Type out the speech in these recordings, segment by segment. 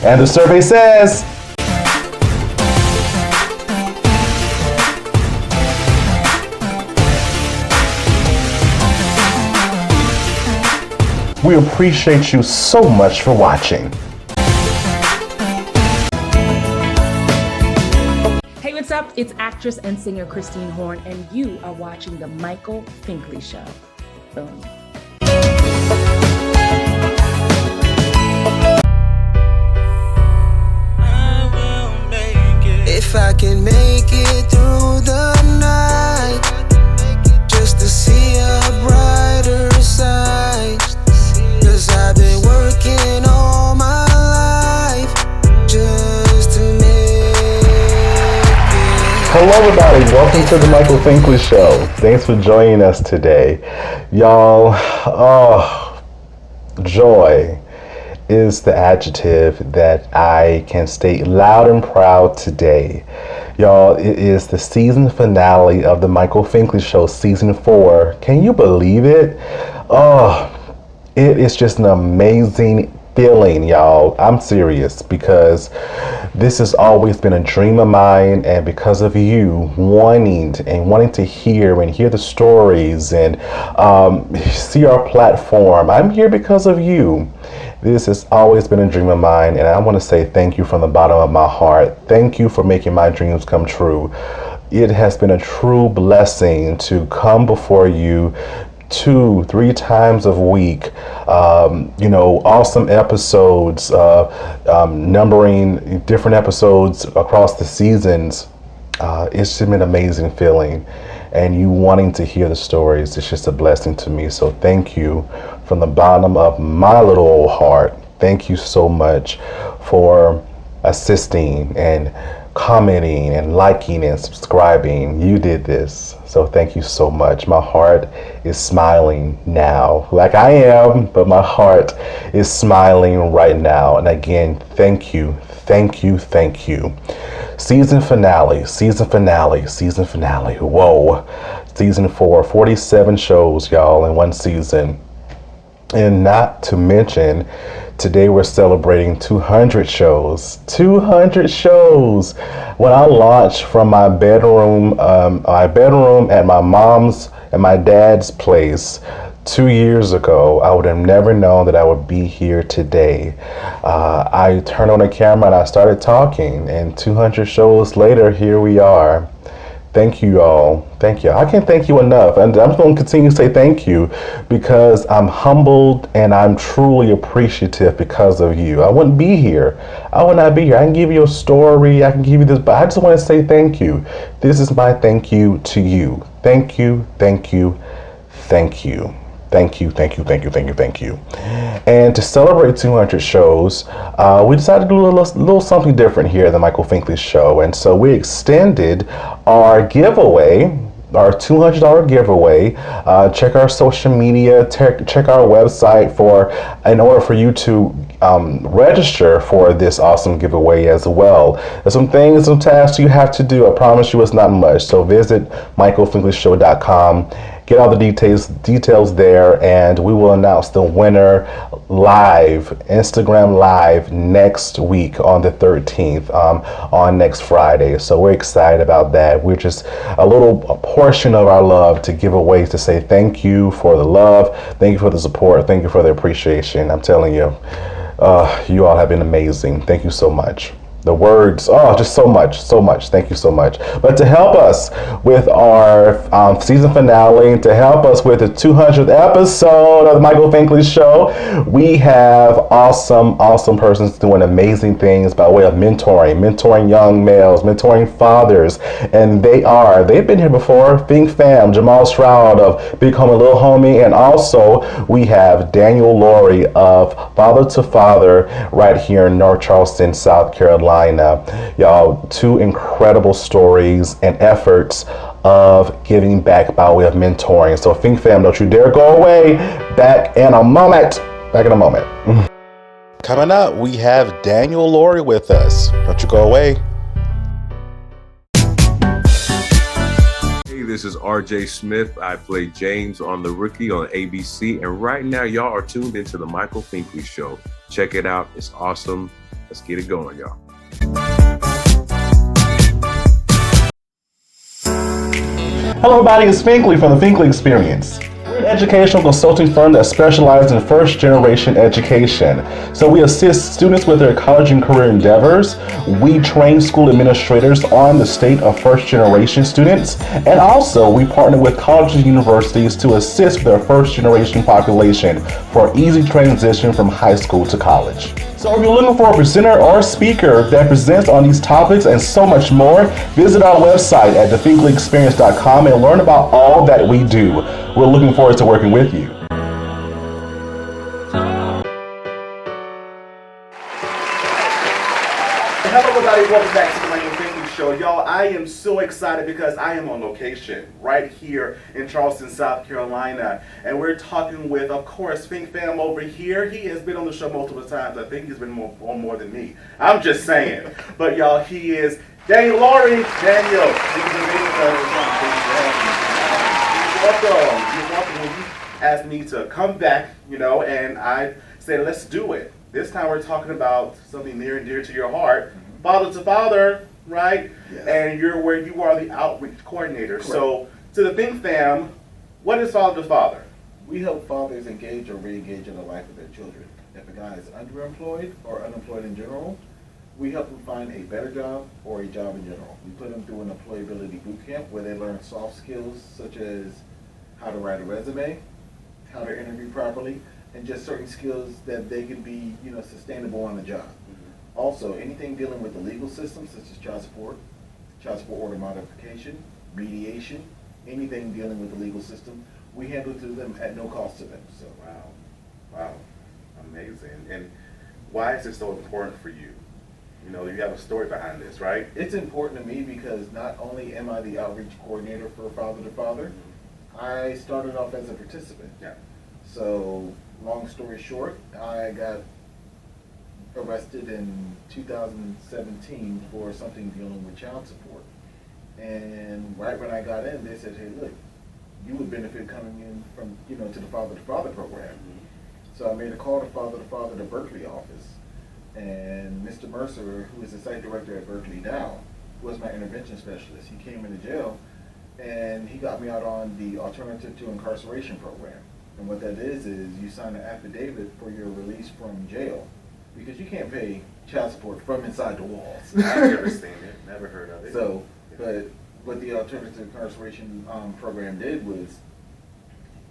And the survey says, we appreciate you so much for watching. Hey, what's up? It's actress and singer Christine Horn, and you are watching The Michael Finkley Show. Boom. If I can make it through the night, just to see a brighter side, 'cause I've been working all my life just to make it. Hello everybody, welcome to the Michael Finkley Show. Thanks for joining us today. Y'all, joy is the adjective that I can state loud and proud today. Y'all, it is the season finale of the Michael Finkley Show, season 4. Can you believe it? It is just an amazing feeling, y'all. I'm serious, because this has always been a dream of mine, and because of you wanting to hear the stories and see our platform, I'm here because of you. This has always been a dream of mine, and I want to say thank you from the bottom of my heart. Thank you for making my dreams come true. It has been a true blessing to come before you 2-3 times a week, awesome episodes, numbering different episodes across the seasons. It's just been an amazing feeling, and you wanting to hear the stories, it's just a blessing to me. So thank you from the bottom of my little old heart. Thank you so much for assisting and commenting and liking and subscribing. You did this, so thank you so much. My heart is smiling now, like I am, but my heart is smiling right now. And again, thank you. Season finale. Whoa. Season 4, 47 shows, y'all, in one season. And not to mention, today we're celebrating 200 shows. 200 shows! When I launched from my bedroom at my mom's and my dad's place 2 years ago, I would have never known that I would be here today. I turned on the camera and I started talking, and 200 shows later, here we are. Thank you all. Thank you. I can't thank you enough. And I'm going to continue to say thank you, because I'm humbled and I'm truly appreciative because of you. I wouldn't be here. I would not be here. I can give you a story. I can give you this, but I just want to say thank you. This is my thank you to you. Thank you. Thank you. Thank you. Thank you. And to celebrate 200 shows, we decided to do a little something different here at the Michael Finkley Show. And so we extended our giveaway, our $200 giveaway. Check our social media, check our website in order for you to register for this awesome giveaway as well. There's some things, some tasks you have to do. I promise you it's not much. So visit michaelfinkleyshow.com. Get all the details there, and we will announce the winner live, Instagram live, next week on the 13th, on next Friday. So we're excited about that. We're just a portion of our love to give away, to say thank you for the love, thank you for the support, thank you for the appreciation. I'm telling you, you all have been amazing. Thank you so much. The words, just so much. Thank you so much. But to help us with our season finale, to help us with the 200th episode of the Michael Finkley Show, we have awesome persons doing amazing things by way of mentoring young males, mentoring fathers. And they've been here before. Think Fam, Jamal Stroud of Big Homie, Little Homie. And also we have Daniel Laurie of Father to Father right here in North Charleston, South Carolina. Y'all, 2 incredible stories and efforts of giving back by way of mentoring. So Think Fam, don't you dare go away. Back in a moment. Coming up, we have Daniel Laurie with us. Don't you go away. Hey, this is RJ Smith. I play James on The Rookie on ABC. And right now, y'all are tuned into the Michael Finkley Show. Check it out. It's awesome. Let's get it going, y'all. Hello everybody, it's Finkley from the Finkley Experience. We're an educational consulting firm that specializes in first generation education. So we assist students with their college and career endeavors. We train school administrators on the state of first generation students. And also we partner with colleges and universities to assist with their first generation population for easy transition from high school to college. So if you're looking for a presenter or a speaker that presents on these topics and so much more, visit our website at thefinkleyexperience.com and learn about all that we do. We're looking forward to working with you. Hello everybody, welcome back to the Michael Finkley Show. Y'all, I am so excited because I am on location right here in Charleston, South Carolina. And we're talking with, of course, Fink Fam over here. He has been on the show multiple times. I think he's been on more than me. I'm just saying. But y'all, he is Daniel Laurie. Daniel, welcome. You're welcome when you asked me to come back, and I said, let's do it. This time we're talking about something near and dear to your heart, father to father, right? Yes. And you are the outreach coordinator. Correct. So to the Fink Fam, what is father to father? We help fathers engage or re-engage in the life of their children. If a guy is underemployed or unemployed in general, we help them find a better job or a job in general. We put them through an employability boot camp where they learn soft skills such as how to write a resume, how to interview properly, and just certain skills that they can be, sustainable on the job. Also, anything dealing with the legal system, such as child support order modification, mediation, anything dealing with the legal system, we handle to them at no cost to them. So, Wow, amazing. And why is it so important for you? You have a story behind this, right? it's important to me because not only am I the outreach coordinator for Father to Father, I started off as a participant. Yeah. So, long story short, I got arrested in 2017 for something dealing with child support. And right when I got in, they said, hey, look, you would benefit coming in from, to the Father to Father program. So I made a call to Father the Berkeley office. And Mr. Mercer, who is the site director at Berkeley now, was my intervention specialist. He came into jail and he got me out on the Alternative to Incarceration program. And what that is you sign an affidavit for your release from jail because you can't pay child support from inside the walls. I've never seen it, never heard of it. So, but what the Alternative to Incarceration program did was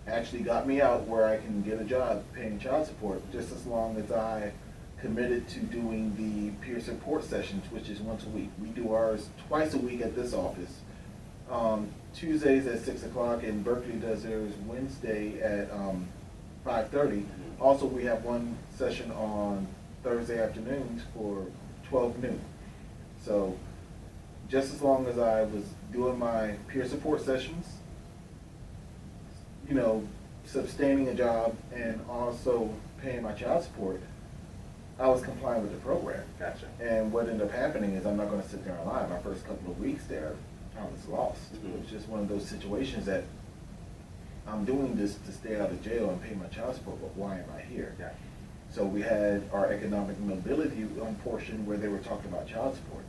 actually got me out where I can get a job paying child support just as long as I committed to doing the peer support sessions, which is once a week. We do ours twice a week at this office. Tuesdays at 6 o'clock, and Berkeley does theirs Wednesday at 5:30. Also, we have one session on Thursday afternoons for 12 noon. So, just as long as I was doing my peer support sessions, sustaining a job, and also paying my child support, I was complying with the program. Gotcha. And what ended up happening is I'm not going to sit there and lie. My first couple of weeks there, I was lost. It was just one of those situations that I'm doing this to stay out of jail and pay my child support, but why am I here? Yeah. So we had our economic mobility portion where they were talking about child support,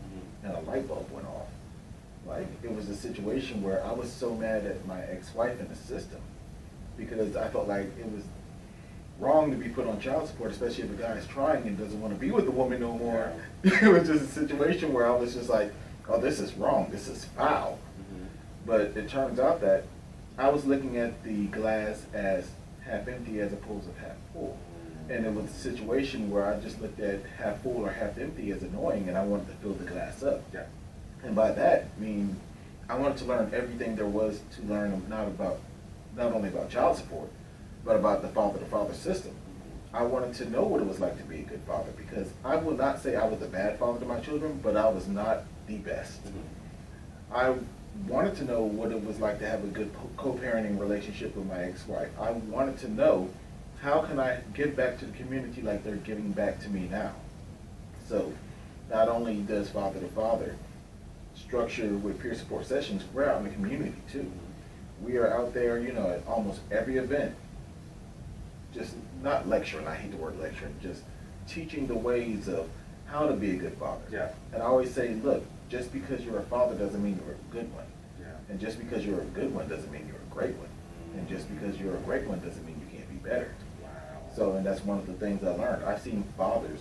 and a light bulb went off. Like, it was a situation where I was so mad at my ex-wife in the system because I felt like it was wrong to be put on child support, especially if a guy is trying and doesn't want to be with the woman no more. It was just a situation where I was just like, oh, this is wrong, this is foul. But it turns out that I was looking at the glass as half empty as opposed to half full. And it was a situation where I just looked at half full or half empty as annoying, and I wanted to fill the glass up. Yeah. And by that, I mean, I wanted to learn everything there was to learn, not only about child support, but about the father-to-father system. I wanted to know what it was like to be a good father, because I will not say I was a bad father to my children, but I was not the best. I wanted to know what it was like to have a good co-parenting relationship with my ex-wife. I wanted to know, how can I give back to the community like they're giving back to me now? So, not only does Father to Father structure with peer support sessions, we're out in the community too. We are out there, at almost every event, just not lecturing, I hate the word lecturing, just teaching the ways of how to be a good father. Yeah. And I always say, look, just because you're a father doesn't mean you're a good one. Yeah. And just because you're a good one doesn't mean you're a great one. And just because you're a great one doesn't mean you can't be better. Wow. So, and that's one of the things I learned. I've seen fathers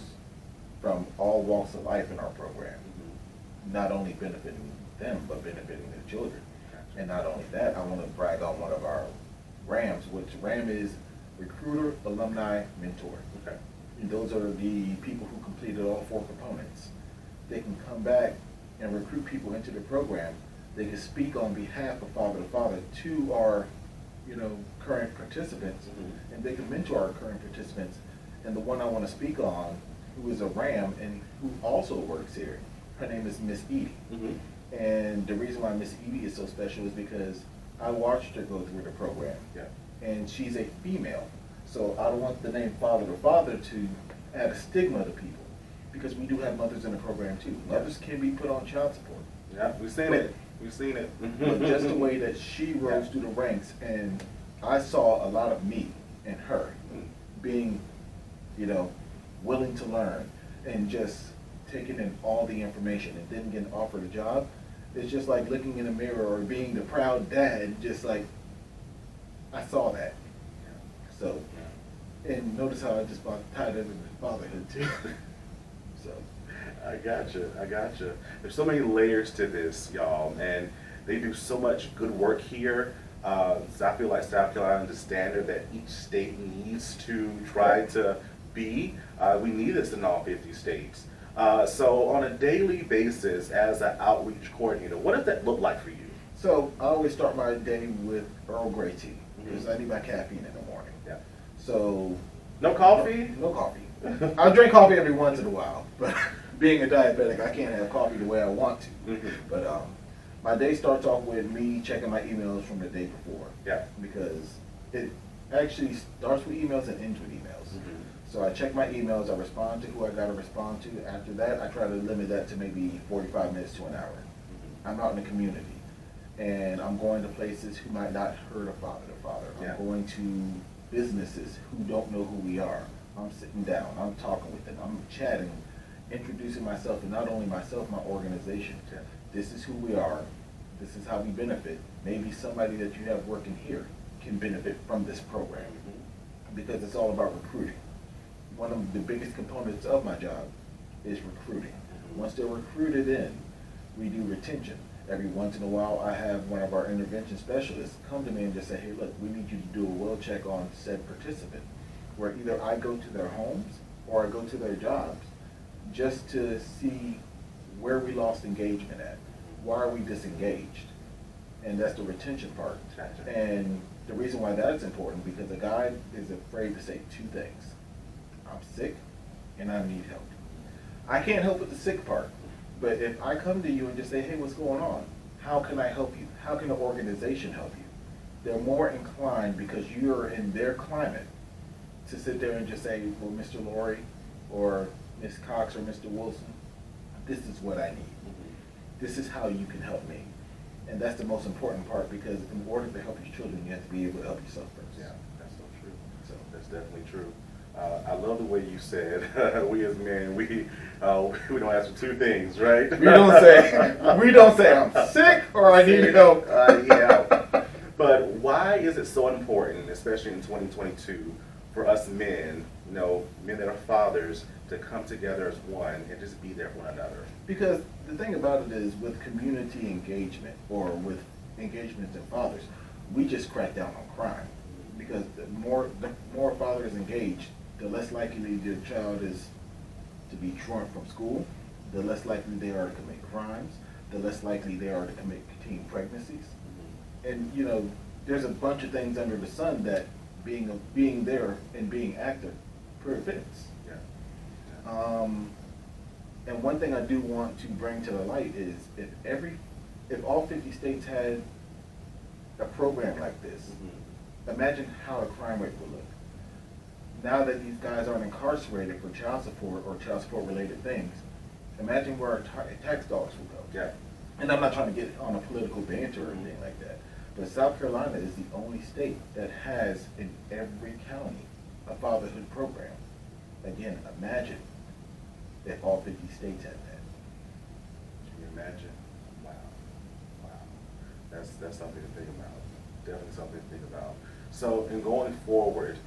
from all walks of life in our program, not only benefiting them, but benefiting their children. And not only that, I want to brag on one of our RAMs, which RAM is Recruiter, Alumni, Mentor. Okay. And those are the people who completed all 4 components. They can come back and recruit people into the program. They can speak on behalf of father to father to our, current participants, and they can mentor our current participants. And the one I want to speak on, who is a RAM and who also works here, her name is Miss Edie. And the reason why Miss Edie is so special is because I watched her go through the program. Yeah. And she's a female. So I don't want the name father to father to add a stigma to people, because we do have mothers in the program too. Mothers can be put on child support. Yeah, we've seen it. We've seen it. But just the way that she rose through the ranks, and I saw a lot of me in her being, willing to learn and just taking in all the information and then getting offered a job. It's just like looking in a mirror or being the proud dad, just like, I saw that. So, and notice how I just tied it into fatherhood too. So. I gotcha. There's so many layers to this, y'all, and they do so much good work here. So I feel like South Carolina is the standard that each state needs to try to be. We need this in all 50 states. So on a daily basis, as an outreach coordinator, what does that look like for you? So I always start my day with Earl Grey tea, because I need my caffeine in the morning. Yeah. So. No coffee? No coffee. I drink coffee every once in a while, but being a diabetic, I can't have coffee the way I want to. But my day starts off with me checking my emails from the day before. Yeah. Because it actually starts with emails and ends with emails. So I check my emails, I respond to who I got to respond to. After that, I try to limit that to maybe 45 minutes to an hour. I'm out in the community, and I'm going to places who might not heard of Father to Father. Yeah. I'm going to businesses who don't know who we are. I'm sitting down, I'm talking with them, I'm chatting, introducing myself, and not only myself, my organization. Yeah. This is who we are, this is how we benefit. Maybe somebody that you have working here can benefit from this program, because it's all about recruiting. One of the biggest components of my job is recruiting. Once they're recruited in, we do retention. Every once in a while, I have one of our intervention specialists come to me and just say, hey, look, we need you to do a well check on said participant, where either I go to their homes or I go to their jobs just to see where we lost engagement at. Why are we disengaged? And that's the retention part. Gotcha. And the reason why that's important, because a guy is afraid to say 2 things. I'm sick and I need help. I can't help with the sick part, but if I come to you and just say, hey, what's going on? How can I help you? How can the organization help you? They're more inclined, because you're in their climate, to sit there and just say, well, Mr. Laurie or Ms. Cox or Mr. Wilson, this is what I need. This is how you can help me. And that's the most important part, because in order to help your children, you have to be able to help yourself first. Yeah, that's so true. So That's definitely true. I love the way you said, we as men, we don't ask for 2 things, right? we don't say I'm sick or I need help. Yeah. But why is it so important, especially in 2022, for us men, men that are fathers, to come together as one and just be there for one another? Because the thing about it is, with community engagement or with engagements in fathers, we just crack down on crime. Because the more fathers engaged, the less likely their child is to be truant from school, the less likely they are to commit crimes, the less likely they are to commit teen pregnancies. And there's a bunch of things under the sun that being there and being active prevents. Yeah. And one thing I do want to bring to the light is, if all 50 states had a program like this, imagine how the crime rate would look. Now that these guys aren't incarcerated for child support or child support related things, imagine where our tax dollars will go. Yeah. And I'm not trying to get on a political banter or anything like that, but South Carolina is the only state that has in every county a fatherhood program. Again, imagine if all 50 states had that. Can you imagine? Wow. Wow. That's something to think about. Definitely something to think about. So, in going forward,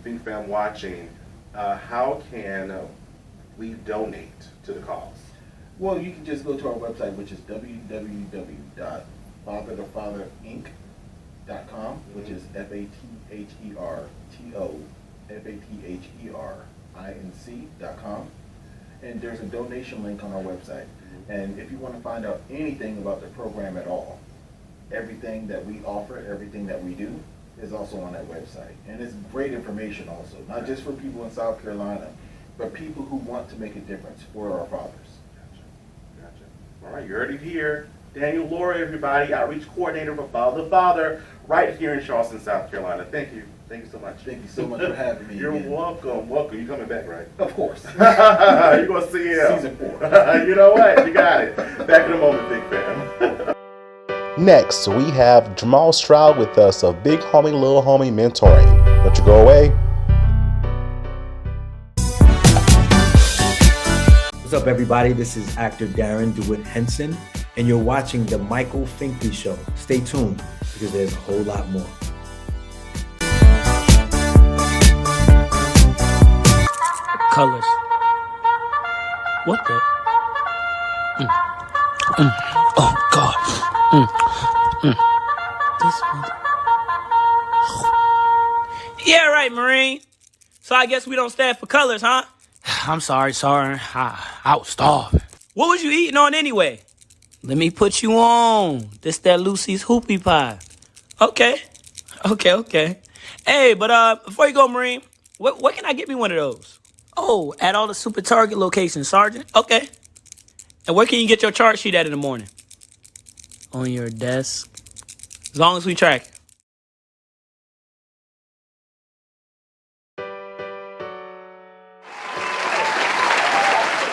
Think Fam watching, how can we donate to the cause? Well, you can just go to our website, which is www.fathertofatherinc.com, which is FATHERTOFATHERINC.com. And there's a donation link on our website. And if you want to find out anything about the program at all, everything that we offer, everything that we do, is also on that website. And it's great information also, not just for people in South Carolina, but people who want to make a difference for our fathers. Gotcha. All right, you heard it here. Daniel Laurie, everybody, outreach coordinator for Father to Father, right here in Charleston, South Carolina. Thank you. Thank you so much. Thank you so much for having me. You're again. welcome. Welcome. You coming back, right? Of course. You're going to see him. Season 4. You know what? You got it. Back in a moment, Big Fam. Next, we have Jamal Stroud with us of Big Homie, Little Homie Mentoring. Don't you go away. What's up, everybody? This is actor Darren DeWitt Henson, and you're watching The Michael Finkley Show. Stay tuned, because there's a whole lot more. Colors. What the? Oh, God. This one. Yeah, right, Marine. So I guess we don't stand for colors, huh? I'm sorry. I was starving. What was you eating on anyway? Let me put you on. This that Lucy's hoopie pie. Okay. Hey, but before you go, Marine, what can I get me one of those? Oh, at all the Super Target locations, Sergeant. Okay. And where can you get your chart sheet at in the morning? On your desk. As long as we track it.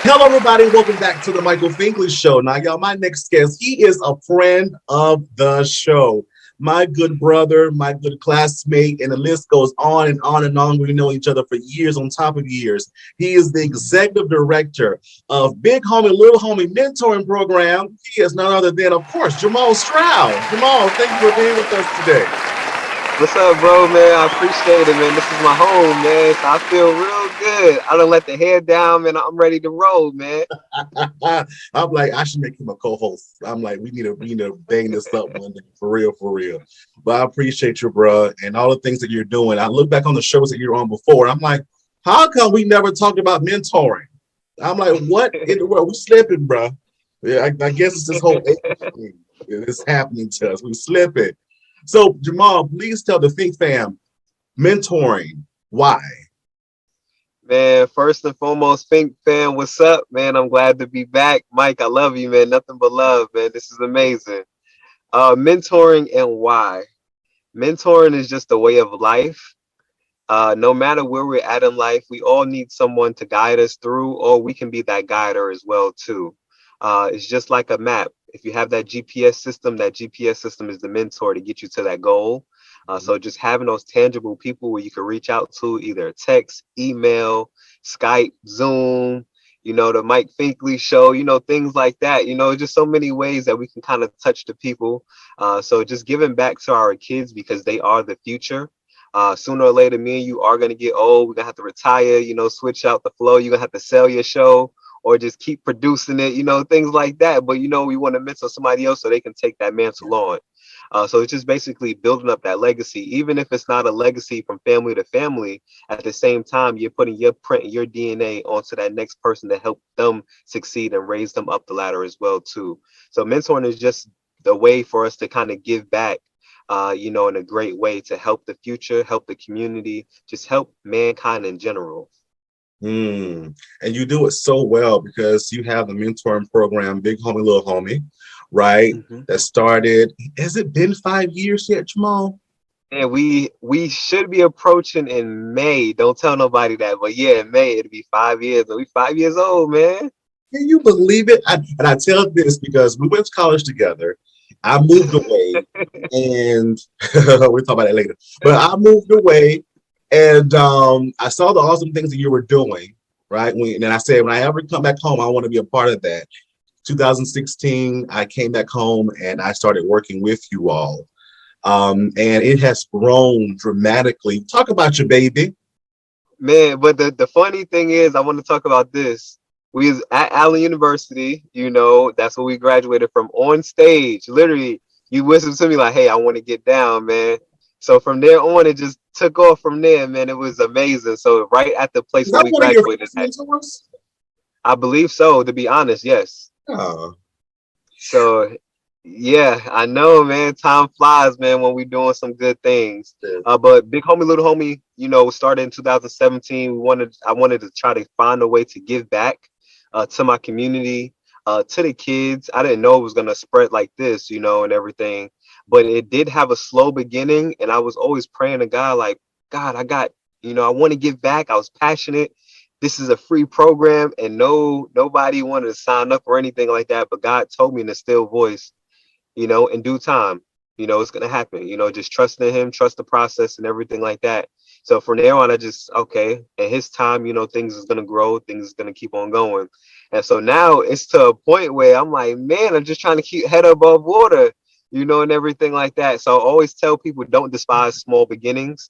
Hello, everybody. Welcome back to the Michael Finkley Show. Now, y'all, my next guest, he is a friend of the show. My good brother, my good classmate, and the list goes on and on and on. We know each other for years on top of years. He is the executive director of Big Homie, Little Homie Mentoring Program. He is none other than, of course, Jamal Stroud. Jamal, thank you for being with us today. What's up, bro, man? I appreciate it, man. This is my home, man. So I feel real good. I done let the hair down, man. I'm ready to roll, man. I'm like, I should make him a co-host. I'm like, we need to bang this up one day, for real. But I appreciate you, bro, and all the things that you're doing. I look back on the shows that you're on before, and I'm like, how come we never talked about mentoring? I'm like, what in the world? We slipping, bro. Yeah, I guess it's this whole age thing. It's happening to us. We slipping. So, Jamal, please tell the Think Fam, mentoring, why? Man, first and foremost, Fink fam, what's up, man? I'm glad to be back. Mike, I love you, man. Nothing but love, man. This is amazing. Mentoring and why? Mentoring is just a way of life. No matter where we're at in life, we all need someone to guide us through, or we can be that guider as well, too. It's just like a map. If you have that GPS system is the mentor to get you to that goal. So just having those tangible people where you can reach out to, either text, email, Skype, Zoom, the Mike Finkley Show, things like that. Just so many ways that we can kind of touch the people. So just giving back to our kids, because they are the future. Sooner or later, me and you are going to get old. We're going to have to retire, switch out the flow. You're going to have to sell your show, or just keep producing it, things like that. But, we want to mentor somebody else so they can take that mantle on. So it's just basically building up that legacy, even if it's not a legacy from family to family. At the same time, you're putting your print and your DNA onto that next person to help them succeed and raise them up the ladder as well, too. So mentoring is just the way for us to kind of give back, in a great way to help the future, help the community, just help mankind in general. And you do it so well, because you have the mentoring program, Big Homie, Little Homie, right? That started, has it been 5 years yet, Jamal? Yeah, we should be approaching in May. Don't tell nobody that, but yeah, in May it'll be 5 years. We 5 years old, man. Can you believe it? And I tell this because we went to college together. I moved away, and we'll talk about that later. But I moved away, and I saw the awesome things that you were doing. right? And then I said, when I ever come back home, I want to be a part of that. 2016, I came back home and I started working with you all. And it has grown dramatically. Talk about your baby. Man, but the funny thing is, I want to talk about this. We was at Allen University, you know, that's where we graduated from, on stage. Literally, you whispered to me like, hey, I want to get down, man. So from there on, it just took off from there, man. It was amazing. So right at the place Is where that we one of your graduated at, mentors? I believe so, to be honest, yes. Oh. So yeah, I know, man. Time flies, man, when we doing some good things. But big homie, little homie, you know, started in 2017. I wanted to try to find a way to give back to my community, to the kids. I didn't know it was gonna spread like this, you know, and everything. But it did have a slow beginning, and I was always praying to God, like, God, I want to give back. I was passionate. This is a free program, and nobody wanted to sign up or anything like that. But God told me in a still voice, you know, in due time, you know, it's going to happen, you know, just trust in him, trust the process and everything like that. So from there on, I just, okay, at his time, you know, things is going to grow, things is going to keep on going. And so now it's to a point where I'm like, man, I'm just trying to keep head above water, you know, and everything like that. So I always tell people, don't despise small beginnings,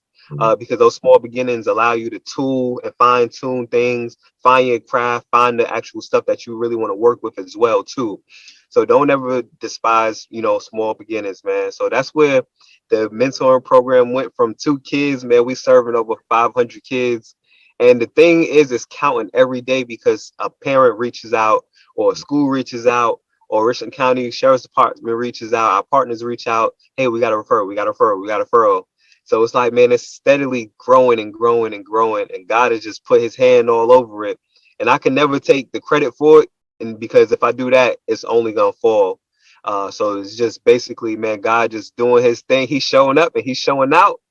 because those small beginnings allow you to tool and fine tune things, find your craft, find the actual stuff that you really want to work with as well too. So don't ever despise, you know, small beginnings, man. So that's where the mentoring program went from 2 kids, man. We serving over 500 kids. And the thing is counting every day, because a parent reaches out, or a school reaches out, or Richland County Sheriff's Department reaches out, our partners reach out. Hey, we got a referral, we got a referral, we got a referral. So it's like, man, it's steadily growing and growing and growing. And God has just put his hand all over it. And I can never take the credit for it. And because if I do that, it's only gonna fall. So it's just basically, man, God just doing his thing. He's showing up and he's showing out,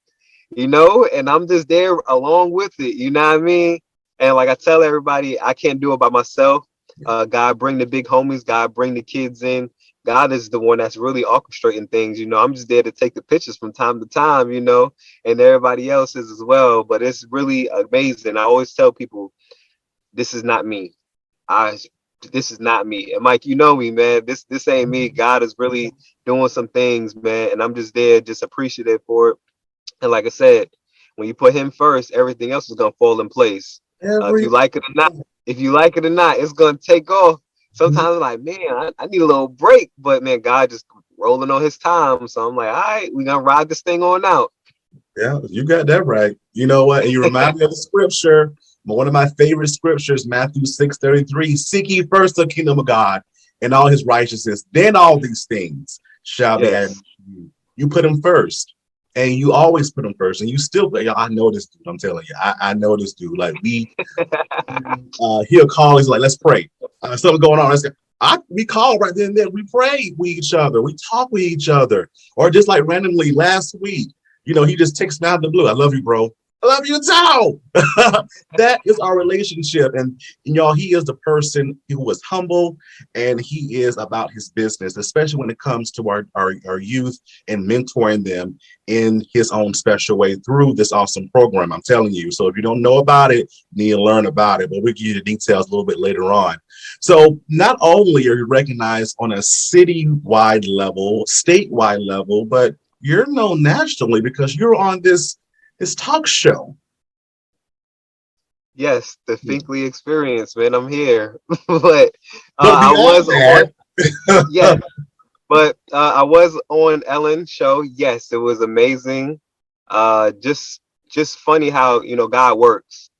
you know, and I'm just there along with it. You know what I mean? And like I tell everybody, I can't do it by myself. God bring the big homies. God bring the kids in. God is the one that's really orchestrating things. You know, I'm just there to take the pictures from time to time, you know, and everybody else is as well. But it's really amazing. I always tell people, this is not me. This is not me. And Mike, you know me, man. This ain't me. God is really doing some things, man. And I'm just there, just appreciative for it. And like I said, when you put him first, everything else is gonna fall in place. If you like it or not, it's gonna take off. Sometimes I'm like, man, I need a little break, but man, God just rolling on his time. So I'm like, all right, we're gonna ride this thing on out. Yeah, you got that right. You know what? And you remind me of the scripture. One of my favorite scriptures, Matthew 6:33, seek ye first the kingdom of God and all his righteousness, then all these things shall be added to you. You put him first, and you always put him first, and you still, I know this dude, I'm telling you, I know this dude. Like he'll call, he's like, let's pray. Something going on. We call right then and there. We pray with each other. We talk with each other. Or just like randomly last week, you know, he just texts me out of the blue. I love you, bro. I love you too. That is our relationship. And y'all, he is the person who was humble, and he is about his business, especially when it comes to our youth and mentoring them in his own special way through this awesome program. I'm telling you. So if you don't know about it, you need to learn about it. But we'll give you the details a little bit later on. So not only are you recognized on a citywide level, statewide level, but you're known nationally because you're on this talk show. Yes, the Finkley experience, man. I'm here. But I was on, yes, but I was on Ellen's show. Yes, it was amazing. Just funny how, you know, God works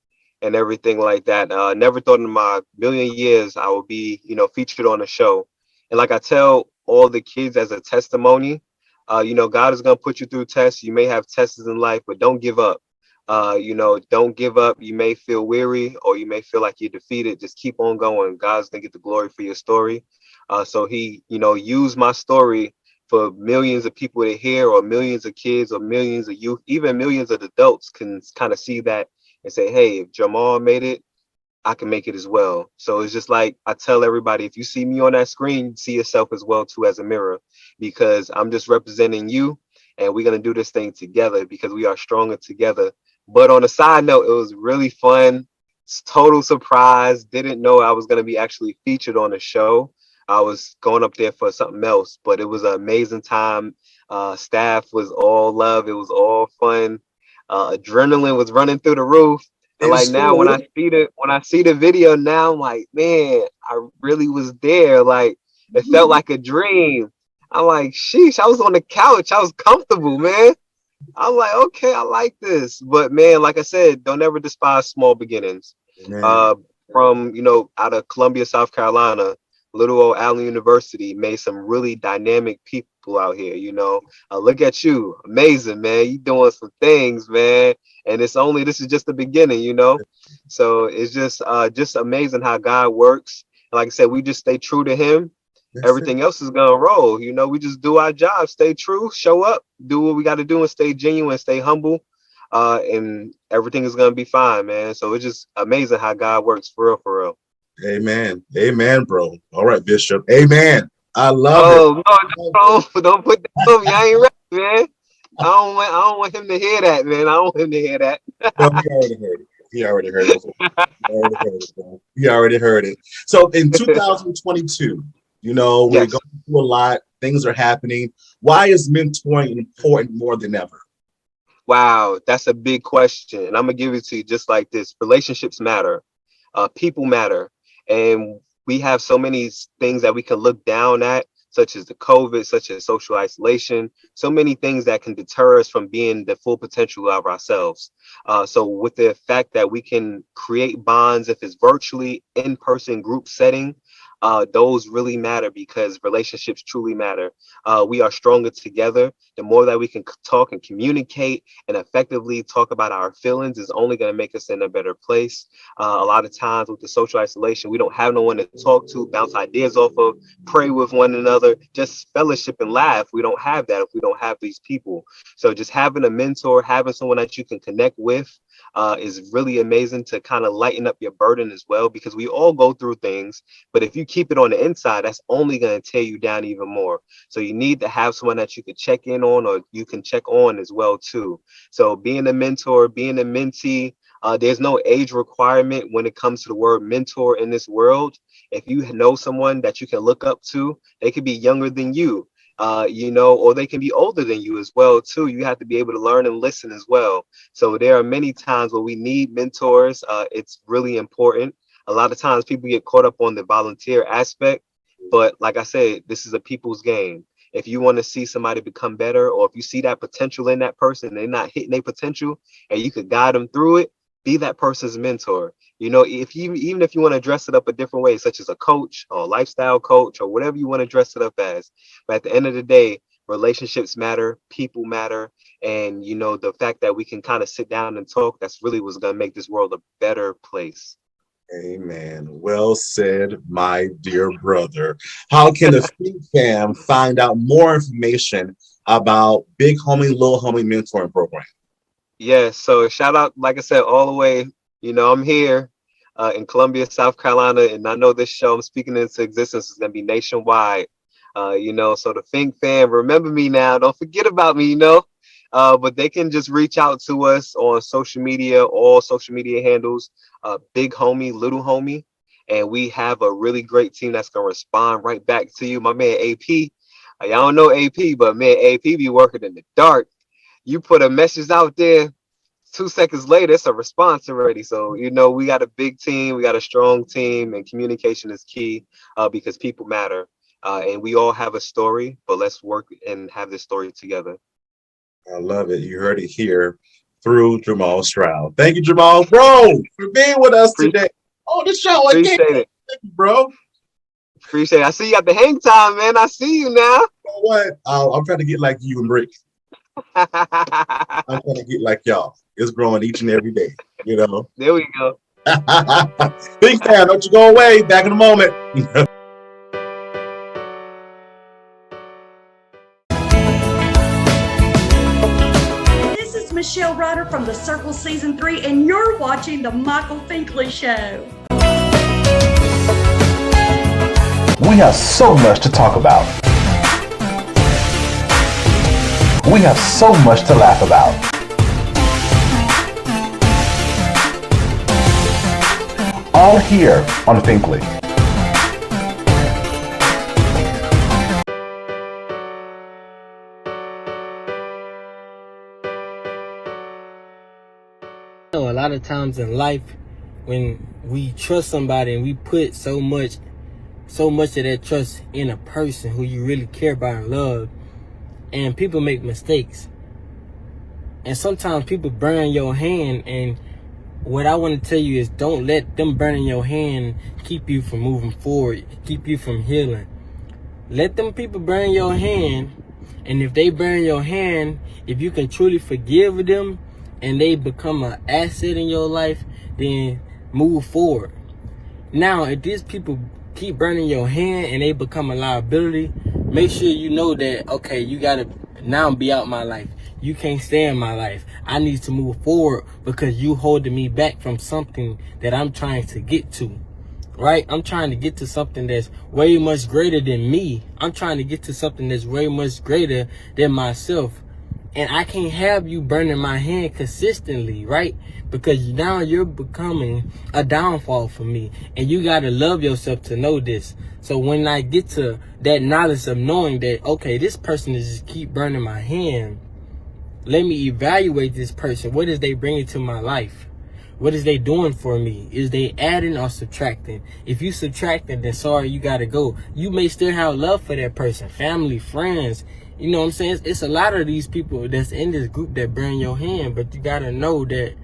and everything like that. Never thought in my million years I would be, you know, featured on a show. And like I tell all the kids as a testimony, you know, God is going to put you through tests. You may have tests in life, but don't give up. You know, don't give up. You may feel weary, or you may feel like you're defeated. Just keep on going. God's going to get the glory for your story. So he, you know, used my story for millions of people to hear, or millions of kids, or millions of youth, even millions of adults can kind of see that and say, hey, if Jamal made it, I can make it as well. So it's just like I tell everybody, if you see me on that screen, see yourself as well too as a mirror, because I'm just representing you, and we're going to do this thing together because we are stronger together. But on a side note, it was really fun total surprise. Didn't know I was going to be actually featured on the show. I was going up there for something else, but it was an amazing time. Staff was all love. It was all fun. Adrenaline was running through the roof. And like now, when I see the video now, I'm like, man, I really was there. Like it felt like a dream. I'm like, sheesh, I was on the couch. I was comfortable, man. I'm like, okay, I like this. But man, like I said, don't ever despise small beginnings. From, out of Columbia, South Carolina, little old Allen University made some really dynamic people out here, look at you. Amazing, man. You doing some things, man. And this is just the beginning, So it's just amazing how God works. And like I said, we just stay true to him. Everything else is gonna roll. We just do our job, stay true, show up, do what we got to do, and stay genuine, stay humble, and everything is gonna be fine, man. So it's just amazing how God works, for real. Amen, bro. All right, Bishop. Amen. I love it. No, don't put that on me. I ain't ready, man. I don't want him to hear that, man. I don't want him to hear that. No, he already heard it. He already heard it. So in 2022. We're going through a lot. Things are happening. Why is mentoring important more than ever? Wow, that's a big question. And I'm going to give it to you just like this. Relationships matter. People matter. And we have so many things that we can look down at, such as the COVID, such as social isolation, so many things that can deter us from being the full potential of ourselves. So with the fact that we can create bonds, if it's virtually, in-person, group setting, those really matter because relationships truly matter. We are stronger together. The more that we can talk and communicate and effectively talk about our feelings is only going to make us in a better place. A lot of times with the social isolation, we don't have no one to talk to, bounce ideas off of, pray with one another, just fellowship and laugh. We don't have that if we don't have these people. So just having a mentor, having someone that you can connect with, is really amazing to kind of lighten up your burden as well, because we all go through things, but if you keep it on the inside, that's only going to tear you down even more. So you need to have someone that you can check in on, or you can check on as well too. So being a mentor, being a mentee, there's no age requirement when it comes to the word mentor in this world. If you know someone that you can look up to, they could be younger than you. Or they can be older than you as well too. You have to be able to learn and listen as well. So there are many times where we need mentors. It's really important. A lot of times people get caught up on the volunteer aspect, but like I said, this is a people's game. If you want to see somebody become better, or if you see that potential in that person, they're not hitting their potential, and you could guide them through it, be that person's mentor. Even if you want to dress it up a different way, such as a coach or a lifestyle coach or whatever you want to dress it up as. But at the end of the day, relationships matter, people matter. And, the fact that we can kind of sit down and talk, that's really what's going to make this world a better place. Amen. Well said, my dear brother. How can the Fink fam find out more information about Big Homie, Little Homie Mentoring Program? Yeah, so shout out, like I said, all the way. I'm here in Columbia, South Carolina, and I know this show I'm speaking into existence is going to be nationwide. So the Fink fam, remember me now. Don't forget about me, but they can just reach out to us on social media, all social media handles, Big Homie, Little Homie. And we have a really great team that's going to respond right back to you. My man, AP, y'all don't know AP, but man, AP be working in the dark. You put a message out there, 2 seconds later, it's a response already. So, we got a big team, we got a strong team, and communication is key because people matter. And we all have a story, but let's work and have this story together. I love it. You heard it here through Jamal Stroud. Thank you, Jamal, bro, for being with us today on the show. Appreciate it. Thank you, bro. Appreciate it. I see you at the hang time, man. I see you now. You know what? I'm trying to get like you and Rick. I'm trying to get like y'all. It's growing each and every day, There we go. Big fan, don't you go away. Back in a moment. This is Michelle Ryder from The Circle Season 3, and you're watching The Michael Finkley Show. We have so much to talk about. We have so much to laugh about. all here on Finkley. A lot of times in life, when we trust somebody and we put so much of that trust in a person who you really care about and love, and people make mistakes, and sometimes people burn your hand. And what I want to tell you is, don't let them burning your hand keep you from moving forward, keep you from healing. Let them people burn your hand, and if they burn your hand, if you can truly forgive them and they become an asset in your life, then move forward. Now, if these people keep burning your hand and they become a liability, make sure you know that, okay, you gotta now be out my life. You can't stay in my life. I need to move forward because you holding me back from something that I'm trying to get to, right? I'm trying to get to something that's way much greater than me. I'm trying to get to something that's way much greater than myself. And I can't have you burning my hand consistently, right? Because now you're becoming a downfall for me. And you got to love yourself to know this. So when I get to that knowledge of knowing that, okay, this person is just keep burning my hand, let me evaluate this person. What is they bringing to my life? What is they doing for me? Is they adding or subtracting? If you subtracting, then sorry, you got to go. You may still have love for that person, family, friends. You know what I'm saying? It's a lot of these people that's in this group that burn your hand, but you got to know that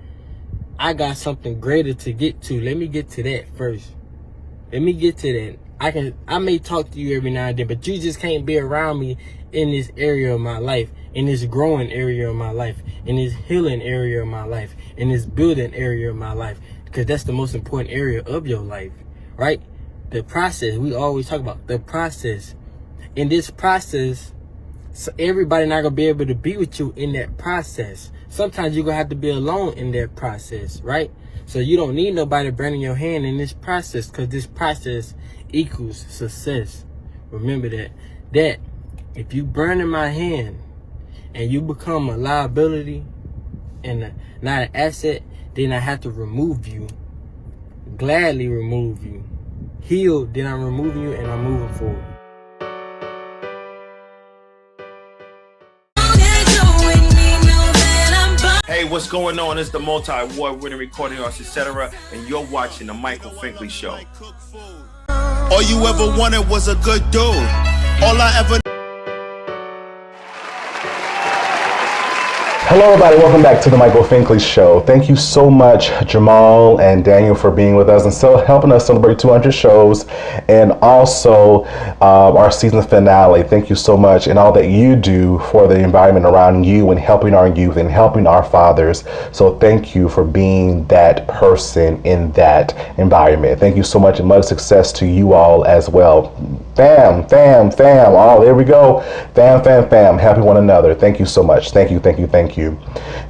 I got something greater to get to. Let me get to that first. Let me get to that. I may talk to you every now and then, but you just can't be around me in this area of my life, in this growing area of my life, in this healing area of my life, in this building area of my life, because that's the most important area of your life, right? The process. We always talk about the process. In this process, so everybody not gonna be able to be with you in that process. Sometimes you're gonna have to be alone in that process, right? So you don't need nobody burning your hand in this process, because this process equals success. Remember that. That if you burn in my hand and you become a liability and not an asset, then I have to remove you. Gladly remove you. Heal, then I'm removing you and I'm moving forward. Hey, what's going on? It's the multi-award winning recording artist, etc. And you're watching the Michael Finkley Show. All you ever wanted was a good dude. All I ever... Hello everybody, welcome back to the Michael Finkley Show. Thank you so much, Jamal and Daniel, for being with us and still helping us celebrate 200 shows and also our season finale. Thank you so much, and all that you do for the environment around you and helping our youth and helping our fathers. So thank you for being that person in that environment. Thank you so much, and much success to you all as well. Fam. Oh, there we go. Fam. Helping one another. Thank you so much. Thank you.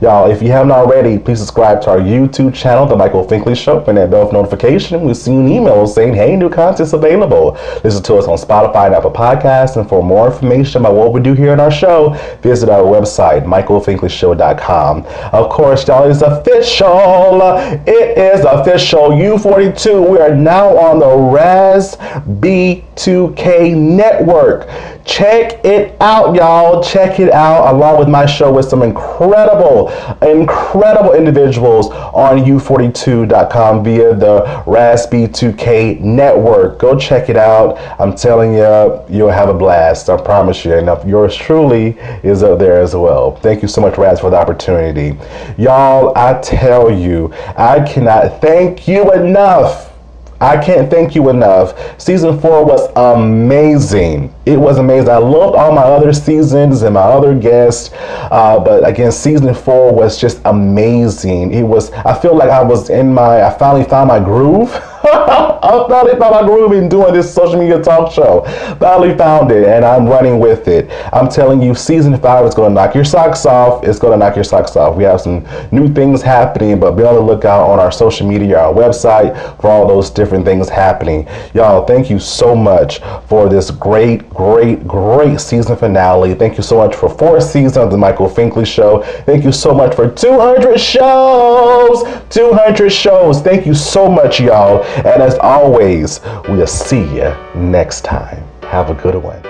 Y'all, if you haven't already, please subscribe to our YouTube channel, The Michael Finkley Show, and that bell notification. We'll see an email saying, hey, new content's available. Listen to us on Spotify and Apple Podcasts. And for more information about what we do here in our show, visit our website, michaelfinkleyshow.com. Of course, y'all, it's official. It is official. YOU42. We are now on the Raz B2K network. Check it out, y'all. Check it out, along with my show with some incredible individuals on YOU42.com via the Raz B2K network. Go check it out. I'm telling you, you'll have a blast. I promise you. And yours truly is up there as well. Thank you so much, Raz, for the opportunity. Y'all, I tell you, I cannot thank you enough. I can't thank you enough. Season 4 was amazing. It was amazing. I loved all my other seasons and my other guests. But again, season 4 was just amazing. I feel like I finally found my groove. I finally found my groove in doing this social media talk show. Finally found it, and I'm running with it. I'm telling you, season 5 is going to knock your socks off. It's going to knock your socks off. We have some new things happening, but be on the lookout on our social media, our website, for all those different things happening. Y'all, thank you so much for this great season finale. Thank you so much for 4 seasons of the Michael Finkley Show. Thank you so much for 200 shows. 200 shows. Thank you so much, y'all. And as always, we'll see you next time. Have a good one.